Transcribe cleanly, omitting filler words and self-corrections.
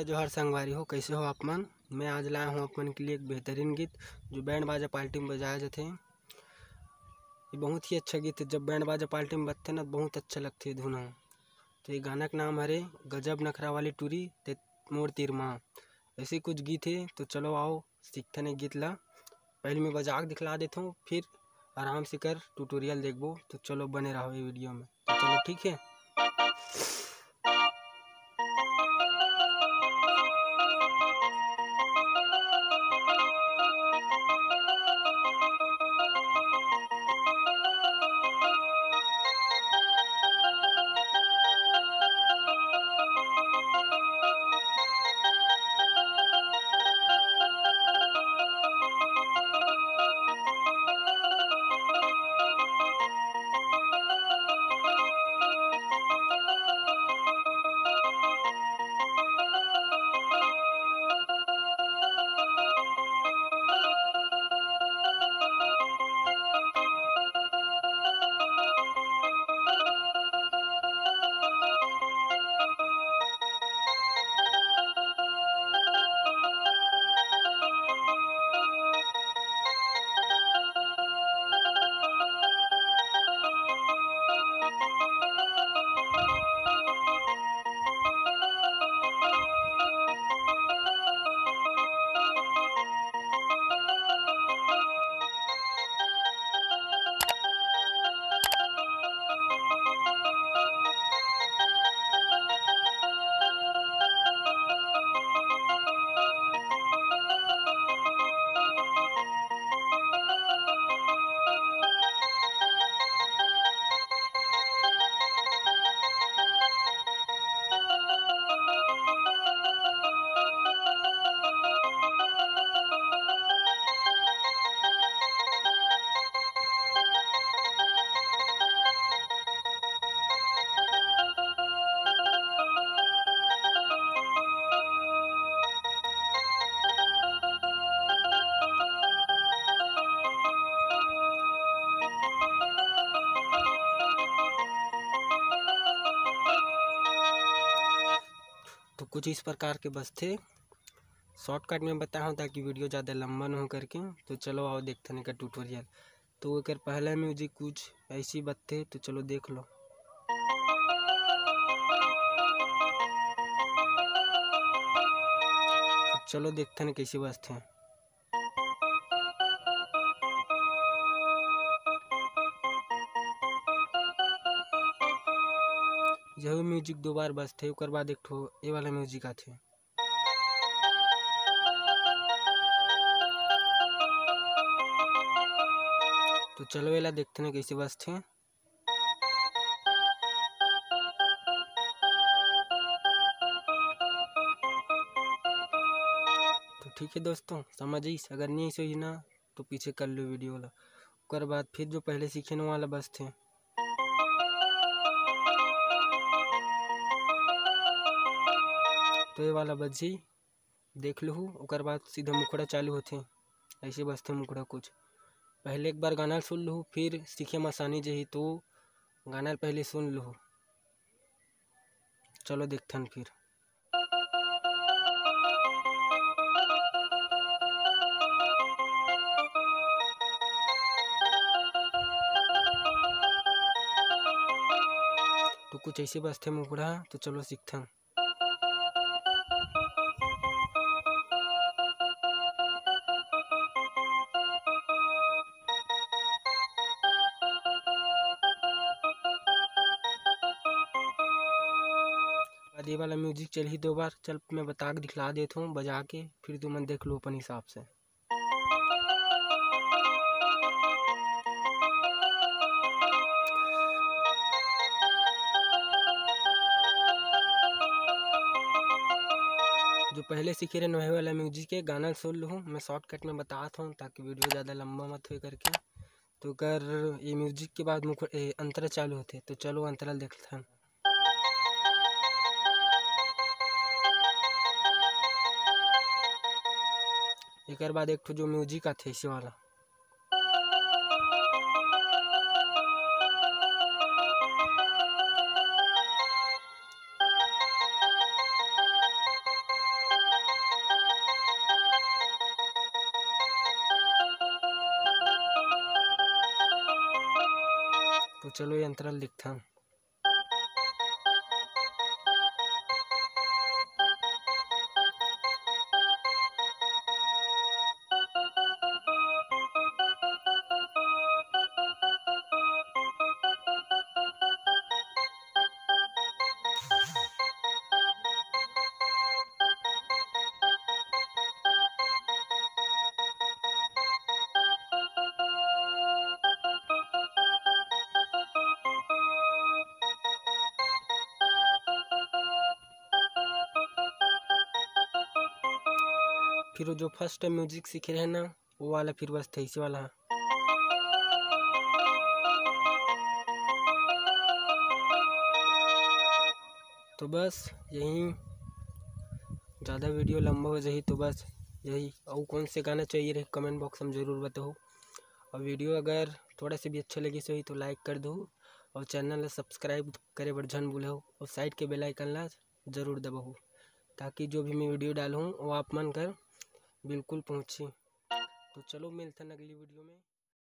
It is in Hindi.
जोहार संगवारी हो, कैसे हो आप मन। मैं आज लाया हूँ आप मन के लिए एक बेहतरीन गीत जो बैंड बाजा पार्टी में बजाया जाते हैं। ये बहुत ही अच्छा गीत है। जब बैंड बाजा पार्टी में बजते ना बहुत अच्छा लगती है धुन। तो ये गाना का नाम है गजब नखरा वाली टूरी ते मोर तीर माँ। ऐसे कुछ गीत है। तो चलो आओ सीखते हैं गीत ला। पहले मैं बजा के दिखला देता हूँ, फिर आराम से कर ट्यूटोरियल देखबो। तो चलो बने रहो ये वीडियो में। तो चलो ठीक है। तो कुछ इस प्रकार के बजते। शॉर्टकट में बताया हूँ ताकि वीडियो ज़्यादा लंबा न हो करके। तो चलो आओ देखते हैं का ट्यूटोरियल। तो अगर पहला म्यूजिक कुछ ऐसी बजते तो चलो देख लो। तो चलो देखते हैं कैसे बजते हैं। यह म्यूजिक दो बार बजते ओकर बाद एक ठो ये वाला म्यूजिक आते। तो चलो ये ला देखते हैं कैसे बजते हैं। तो ठीक है दोस्तों, समझिस। अगर नहीं सही ना तो पीछे कर लो वीडियो ला। ओकर बाद फिर जो पहले सीखे न वाला बजते। तो ये वाला बजी देख लो। ओकर बाद सीधा मुखड़ा चालू होते। ऐसे बजते मुखड़ा कुछ। पहले एक बार गाना सुन लो, फिर सीखे में आसानी जही तो गाना पहले सुन लो। चलो देखते हैं फिर। तो कुछ ऐसे बजते मुखड़ा। तो चलो सीखते हैं। ये वाला म्यूजिक चल ही दो बार। चल मैं बता के दिखला देता हूँ बजा के, फिर तुम मन देख लो अपन हिसाब से। जो पहले सीखे रहे नए वाला म्यूजिक के गाना सुन लो। मैं शॉर्टकट में बताता हूँ ताकि वीडियो ज़्यादा लंबा मत हो करके। तो अगर ये म्यूजिक के बाद अंतरा चालू होते तो चलो अंतराल देखते हैं। एक बाद एक जो म्यूजिक आते इसी वाला। तो चलो ये अंतराल दिखता हूँ। फिर वो जो फर्स्ट टाइम म्यूजिक सीखे रहे ना, वो वाला फिर बस ऐसे वाला है। तो बस यही, ज़्यादा वीडियो लंबा हो जाए तो बस यही। और कौन से गाना चाहिए रहे कमेंट बॉक्स में ज़रूर बताओ। और वीडियो अगर थोड़ा सा भी अच्छा लगे सही तो लाइक कर दो, और चैनल ला सब्सक्राइब करे बर झन भूलो, और साइड के बेल आइकन ला ज़रूर दबाओ, ताकि जो भी मैं वीडियो डालूँ वो आप मन कर बिल्कुल पहुँचे। तो चलो मिलते हैं अगली वीडियो में।